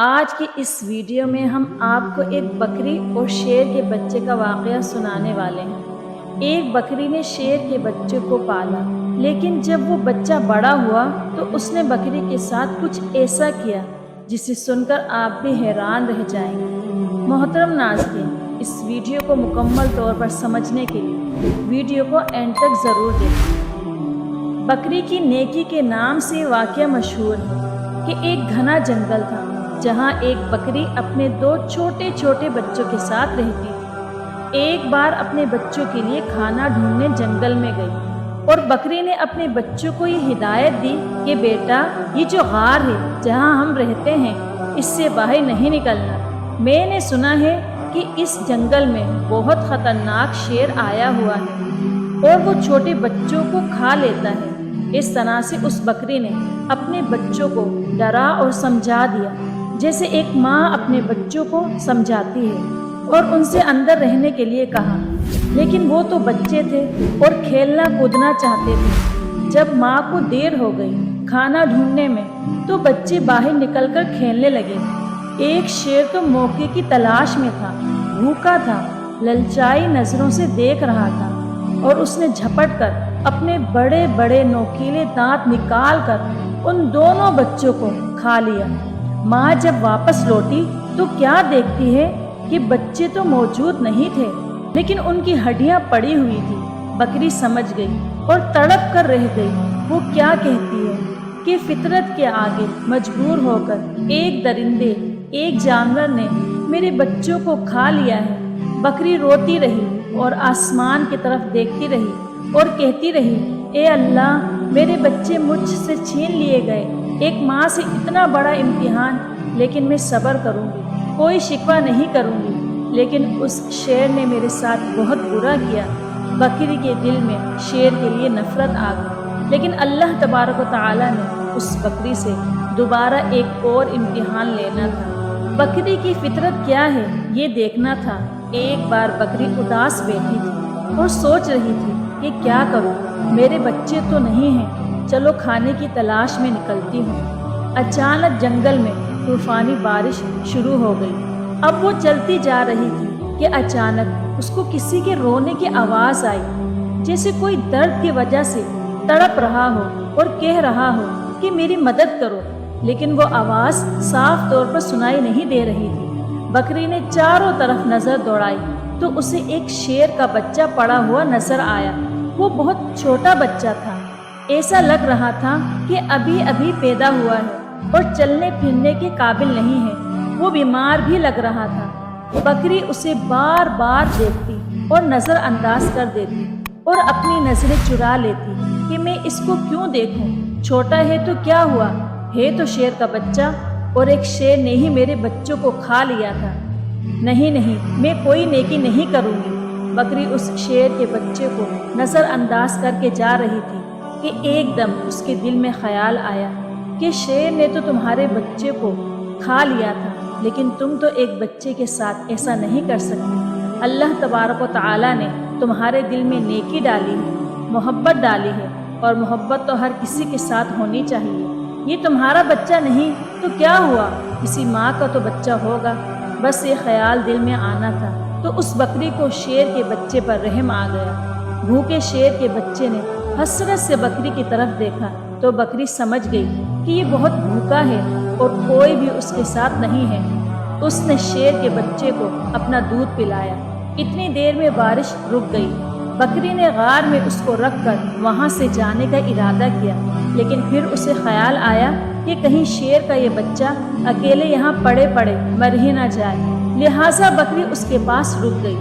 آج کی اس ویڈیو میں ہم آپ کو ایک بکری اور شیر کے بچے کا واقعہ سنانے والے ہیں۔ ایک بکری نے شیر کے بچے کو پالا، لیکن جب وہ بچہ بڑا ہوا تو اس نے بکری کے ساتھ کچھ ایسا کیا جسے سن کر آپ بھی حیران رہ جائیں گے۔ محترم ناظرین، اس ویڈیو کو مکمل طور پر سمجھنے کے لیے ویڈیو کو اینڈ تک ضرور دیکھیں۔ بکری کی نیکی کے نام سے واقعہ مشہور ہے کہ ایک گھنا جنگل تھا جہاں ایک بکری اپنے دو چھوٹے چھوٹے بچوں کے ساتھ رہتی تھی۔ ایک بار اپنے بچوں کے لیے کھانا ڈھونڈنے جنگل میں گئی اور بکری نے اپنے بچوں کو یہ ہدایت دی کہ بیٹا، یہ جو غار ہے جہاں ہم رہتے ہیں اس سے باہر نہیں نکلنا۔ میں نے سنا ہے کہ اس جنگل میں بہت خطرناک شیر آیا ہوا ہے اور وہ چھوٹے بچوں کو کھا لیتا ہے۔ اس طرح سے اس بکری نے اپنے بچوں کو ڈرا اور سمجھا دیا جیسے ایک ماں اپنے بچوں کو سمجھاتی ہے، اور ان سے اندر رہنے کے لیے کہا، لیکن وہ تو بچے تھے اور کھیلنا کودنا چاہتے تھے۔ جب ماں کو دیر ہو گئی کھانا ڈھونڈنے میں تو بچے باہر نکل کر کھیلنے لگے۔ ایک شیر تو موقع کی تلاش میں تھا، بھوکا تھا، للچائی نظروں سے دیکھ رہا تھا، اور اس نے جھپٹ کر اپنے بڑے بڑے نوکیلے دانت نکال کر ان دونوں بچوں کو کھا لیا۔ ماں جب واپس لوٹی تو کیا دیکھتی ہے کہ بچے تو موجود نہیں تھے، لیکن ان کی ہڈیاں پڑی ہوئی تھی۔ بکری سمجھ گئی اور تڑپ کر رہ گئی۔ وہ کیا کہتی ہے کہ فطرت کے آگے مجبور ہو کر ایک درندے، ایک جانور نے میرے بچوں کو کھا لیا ہے۔ بکری روتی رہی اور آسمان کی طرف دیکھتی رہی اور کہتی رہی، اے اللہ، میرے بچے مجھ سے چھین لیے گئے۔ ایک ماں سے اتنا بڑا امتحان، لیکن میں صبر کروں گی، کوئی شکوہ نہیں کروں گی۔ لیکن اس شیر نے میرے ساتھ بہت برا کیا۔ بکری کے دل میں شیر کے لیے نفرت آ گئی، لیکن اللہ تبارک و تعالیٰ نے اس بکری سے دوبارہ ایک اور امتحان لینا تھا۔ بکری کی فطرت کیا ہے یہ دیکھنا تھا۔ ایک بار بکری اداس بیٹھی تھی اور سوچ رہی تھی کہ کیا کروں، میرے بچے تو نہیں ہیں، چلو کھانے کی تلاش میں نکلتی ہوں۔ اچانک جنگل میں طوفانی بارش شروع ہو گئی۔ اب وہ چلتی جا رہی تھی کہ اچانک اس کو کسی کے رونے کی آواز آئی، جیسے کوئی درد کی وجہ سے تڑپ رہا ہو اور کہہ رہا ہو کہ میری مدد کرو، لیکن وہ آواز صاف طور پر سنائی نہیں دے رہی تھی۔ بکری نے چاروں طرف نظر دوڑائی تو اسے ایک شیر کا بچہ پڑا ہوا نظر آیا۔ وہ بہت چھوٹا بچہ تھا، ایسا لگ رہا تھا کہ ابھی ابھی پیدا ہوا ہے اور چلنے پھرنے کے قابل نہیں ہے۔ وہ بیمار بھی لگ رہا تھا۔ بکری اسے بار بار دیکھتی اور نظر انداز کر دیتی اور اپنی نظریں چرا لیتی کہ میں اس کو کیوں دیکھوں، چھوٹا ہے تو کیا ہوا، ہے تو شیر کا بچہ، اور ایک شیر نے ہی میرے بچوں کو کھا لیا تھا۔ نہیں نہیں، میں کوئی نیکی نہیں کروں گی۔ بکری اس شیر کے بچے کو نظر انداز کر کے جا رہی تھی کہ ایک دم اس کے دل میں خیال آیا کہ شیر نے تو تمہارے بچے کو کھا لیا تھا، لیکن تم تو ایک بچے کے ساتھ ایسا نہیں کر سکتی۔ اللہ تبارک و تعالیٰ نے تمہارے دل میں نیکی ڈالی ہے، محبت ڈالی ہے، اور محبت تو ہر کسی کے ساتھ ہونی چاہیے۔ یہ تمہارا بچہ نہیں تو کیا ہوا، کسی ماں کا تو بچہ ہوگا۔ بس یہ خیال دل میں آنا تھا تو اس بکری کو شیر کے بچے پر رحم آ گیا۔ بھوکے شیر کے بچے نے حسرت سے بکری کی طرف دیکھا تو بکری سمجھ گئی کہ یہ بہت بھوکا ہے اور کوئی بھی اس کے ساتھ نہیں ہے۔ اس نے شیر کے بچے کو اپنا دودھ پلایا۔ اتنی دیر میں بارش رک گئی۔ بکری نے غار میں اس کو رکھ کر وہاں سے جانے کا ارادہ کیا، لیکن پھر اسے خیال آیا کہ کہیں شیر کا یہ بچہ اکیلے یہاں پڑے پڑے مر ہی نہ جائے، لہٰذا بکری اس کے پاس رک گئی۔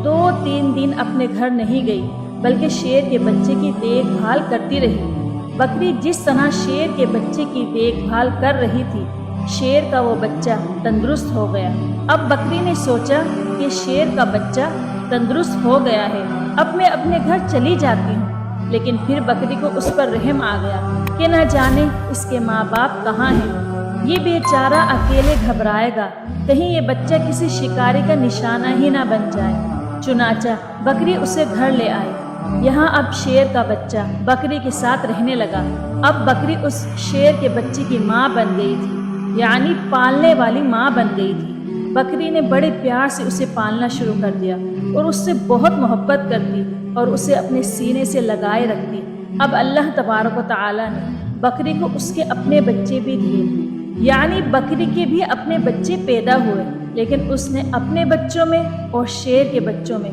2-3 دن اپنے گھر نہیں گئی، بلکہ شیر کے بچے کی دیکھ بھال کرتی رہی۔ بکری جس طرح شیر کے بچے کی دیکھ بھال کر رہی تھی، شیر کا وہ بچہ تندرست ہو گیا۔ اب بکری نے سوچا کہ شیر کا بچہ تندرست ہو گیا ہے، اب میں اپنے گھر چلی جاتی ہوں۔ لیکن پھر بکری کو اس پر رحم آ گیا کہ نہ جانے اس کے ماں باپ کہاں ہیں، یہ بیچارہ اکیلے گھبرائے گا، کہیں یہ بچہ کسی شکاری کا نشانہ ہی نہ بن جائے۔ چنانچہ بکری اسے گھر لے آئی۔ یہاں اب شیر کا بچہ بکری کے ساتھ رہنے لگا۔ اب بکری اس شیر کے بچے کی ماں بن گئی تھی، یعنی پالنے والی ماں بن گئی تھی۔ بکری نے بڑے پیار سے اسے پالنا شروع کر دیا اور اس سے بہت محبت کرتی اور اسے اپنے سینے سے لگائے رکھتی۔ اب اللہ تبارک و تعالیٰ نے بکری کو اس کے اپنے بچے بھی دیے، یعنی بکری کے بھی اپنے بچے پیدا ہوئے، لیکن اس نے اپنے بچوں میں اور شیر کے بچوں میں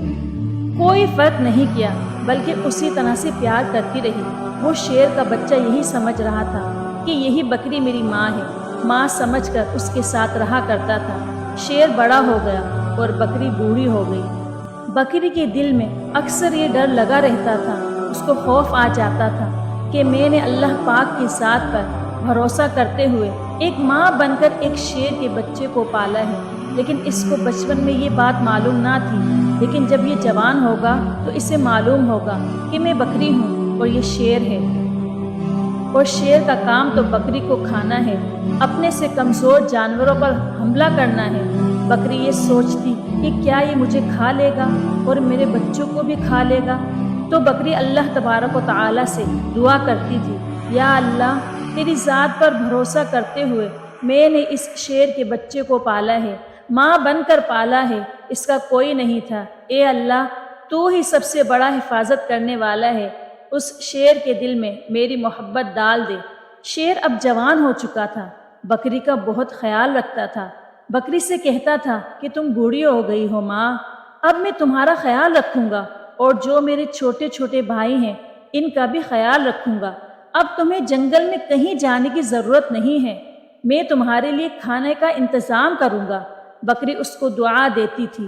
کوئی فرق نہیں کیا، بلکہ اسی طرح سے پیار کرتی رہی۔ وہ شیر کا بچہ یہی سمجھ رہا تھا کہ یہی بکری میری ماں ہے، ماں سمجھ کر اس کے ساتھ رہا کرتا تھا۔ شیر بڑا ہو گیا اور بکری بوڑھی ہو گئی۔ بکری کے دل میں اکثر یہ ڈر لگا رہتا تھا، اس کو خوف آ جاتا تھا کہ میں نے اللہ پاک کی ذات پر بھروسہ کرتے ہوئے ایک ماں بن کر ایک شیر کے بچے کو پالا ہے، لیکن اس کو بچپن میں یہ بات معلوم نہ تھی، لیکن جب یہ جوان ہوگا تو اسے معلوم ہوگا کہ میں بکری ہوں اور یہ شیر ہے، اور شیر کا کام تو بکری کو کھانا ہے، اپنے سے کمزور جانوروں پر حملہ کرنا ہے۔ بکری یہ سوچتی کہ کیا یہ مجھے کھا لے گا اور میرے بچوں کو بھی کھا لے گا، تو بکری اللہ تبارک و تعالیٰ سے دعا کرتی تھی، یا اللہ، تیری ذات پر بھروسہ کرتے ہوئے میں نے اس شیر کے بچے کو پالا ہے، ماں بن کر پالا ہے، اس کا کوئی نہیں تھا۔ اے اللہ، تو ہی سب سے بڑا حفاظت کرنے والا ہے، اس شیر کے دل میں میری محبت ڈال دے۔ شیر اب جوان ہو چکا تھا، بکری کا بہت خیال رکھتا تھا۔ بکری سے کہتا تھا کہ تم بوڑھی ہو گئی ہو ماں، اب میں تمہارا خیال رکھوں گا، اور جو میرے چھوٹے چھوٹے بھائی ہیں ان کا بھی خیال رکھوں گا۔ اب تمہیں جنگل میں کہیں جانے کی ضرورت نہیں ہے، میں تمہارے لیے کھانے کا انتظام کروں گا۔ بکری اس کو دعا دیتی تھی۔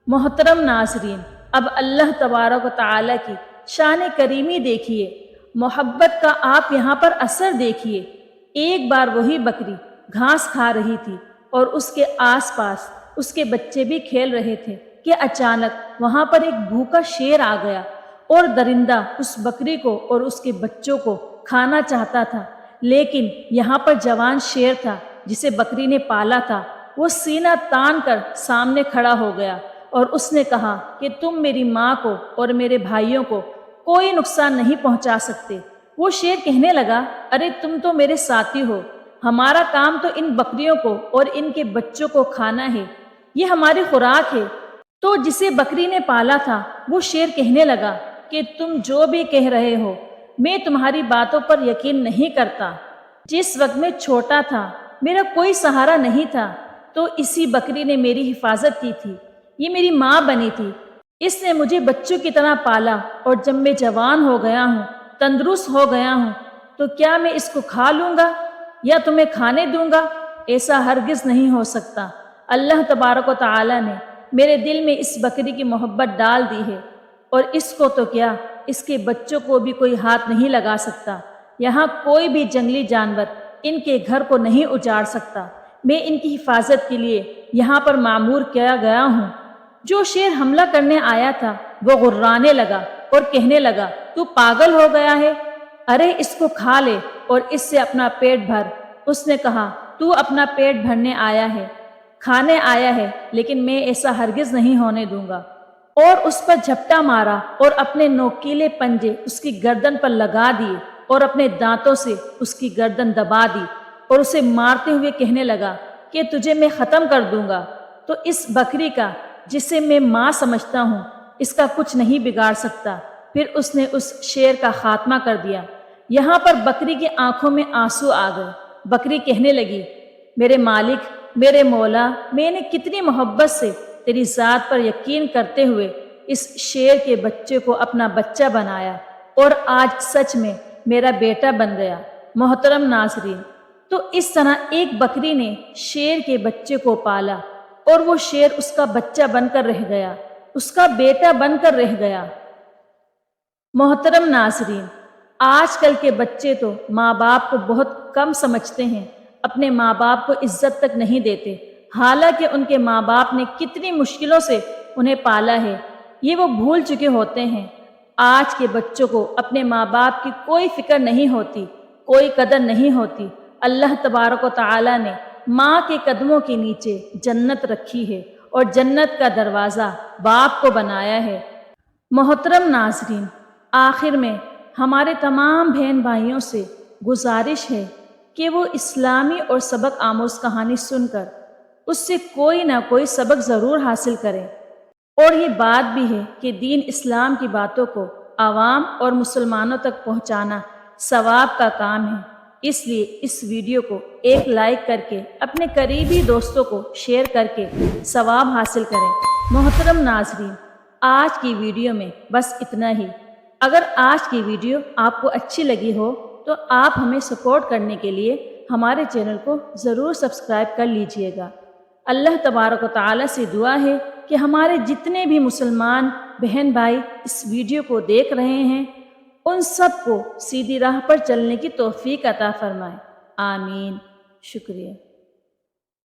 محترم ناظرین، اب اللہ تبارک و تعالیٰ کی شان کریمی دیکھیے، محبت کا آپ یہاں پر اثر دیکھیے۔ ایک بار وہی بکری گھاس کھا رہی تھی اور اس کے آس پاس اس کے بچے بھی کھیل رہے تھے کہ اچانک وہاں پر ایک بھوکا شیر آ گیا، اور درندہ اس بکری کو اور اس کے بچوں کو کھانا چاہتا تھا، لیکن یہاں پر جوان شیر تھا جسے بکری نے پالا تھا۔ وہ سینہ تان کر سامنے کھڑا ہو گیا اور اس نے کہا کہ تم میری ماں کو اور میرے بھائیوں کو کوئی نقصان نہیں پہنچا سکتے۔ وہ شیر کہنے لگا، ارے تم تو میرے ساتھی ہو، ہمارا کام تو ان بکریوں کو اور ان کے بچوں کو کھانا ہے، یہ ہماری خوراک ہے۔ تو جسے بکری نے پالا تھا وہ شیر کہنے لگا کہ تم جو بھی کہہ رہے ہو میں تمہاری باتوں پر یقین نہیں کرتا۔ جس وقت میں چھوٹا تھا، میرا کوئی سہارا نہیں تھا، تو اسی بکری نے میری حفاظت کی تھی، یہ میری ماں بنی تھی، اس نے مجھے بچوں کی طرح پالا، اور جب میں جوان ہو گیا ہوں، تندرست ہو گیا ہوں، تو کیا میں اس کو کھا لوں گا یا تمہیں کھانے دوں گا؟ ایسا ہرگز نہیں ہو سکتا۔ اللہ تبارک و تعالیٰ نے میرے دل میں اس بکری کی محبت ڈال دی ہے، اور اس کو تو کیا، اس کے بچوں کو بھی کوئی ہاتھ نہیں لگا سکتا۔ یہاں کوئی بھی جنگلی جانور ان کے گھر کو نہیں اجاڑ سکتا۔ میں ان کی حفاظت کے لیے یہاں پر معمور کیا گیا ہوں۔ جو شیر حملہ کرنے آیا تھا وہ غرانے لگا اور کہنے لگا، تو پاگل ہو گیا ہے، ارے اس کو کھا لے اور اس سے اپنا پیٹ بھر۔ اس نے کہا، تو اپنا پیٹ بھرنے آیا ہے، کھانے آیا ہے، لیکن میں ایسا ہرگز نہیں ہونے دوں گا۔ اور اس پر جھپٹا مارا اور اپنے نوکیلے پنجے اس کی گردن پر لگا دیے اور اپنے دانتوں سے اس کی گردن دبا دی، اور اسے مارتے ہوئے کہنے لگا کہ تجھے میں ختم کر دوں گا۔ تو اس بکری کا، جسے میں ماں سمجھتا ہوں، اس کا کچھ نہیں بگاڑ سکتا۔ پھر اس نے اس شیر کا خاتمہ کر دیا۔ یہاں پر بکری کی آنکھوں میں آنسو آ گئے۔ بکری کہنے لگی، میرے مالک، میرے مولا، میں نے کتنی محبت سے تیری ذات پر یقین کرتے ہوئے اس شیر کے بچے کو اپنا بچہ بنایا، اور آج سچ میں میرا بیٹا بن گیا۔ محترم ناظرین، تو اس طرح ایک بکری نے شیر کے بچے کو پالا، اور وہ شیر اس کا بچہ بن کر رہ گیا، اس کا بیٹا بن کر رہ گیا۔ محترم ناظرین، آج کل کے بچے تو ماں باپ کو بہت کم سمجھتے ہیں، اپنے ماں باپ کو عزت تک نہیں دیتے، حالانکہ ان کے ماں باپ نے کتنی مشکلوں سے انہیں پالا ہے، یہ وہ بھول چکے ہوتے ہیں۔ آج کے بچوں کو اپنے ماں باپ کی کوئی فکر نہیں ہوتی، کوئی قدر نہیں ہوتی۔ اللہ تبارک و تعالیٰ نے ماں کے قدموں کے نیچے جنت رکھی ہے، اور جنت کا دروازہ باپ کو بنایا ہے۔ محترم ناظرین، آخر میں ہمارے تمام بہن بھائیوں سے گزارش ہے کہ وہ اسلامی اور سبق آموز کہانی سن کر اس سے کوئی نہ کوئی سبق ضرور حاصل کریں۔ اور یہ بات بھی ہے کہ دین اسلام کی باتوں کو عوام اور مسلمانوں تک پہنچانا ثواب کا کام ہے، اس لیے اس ویڈیو کو ایک لائک کر کے اپنے قریبی دوستوں کو شیئر کر کے ثواب حاصل کریں۔ محترم ناظرین، آج کی ویڈیو میں بس اتنا ہی۔ اگر آج کی ویڈیو آپ کو اچھی لگی ہو تو آپ ہمیں سپورٹ کرنے کے لیے ہمارے چینل کو ضرور سبسکرائب کر لیجئے گا۔ اللہ تبارک و تعالی سے دعا ہے کہ ہمارے جتنے بھی مسلمان بہن بھائی اس ویڈیو کو دیکھ رہے ہیں ان سب کو سیدھی راہ پر چلنے کی توفیق عطا فرمائے۔ آمین۔ شکریہ۔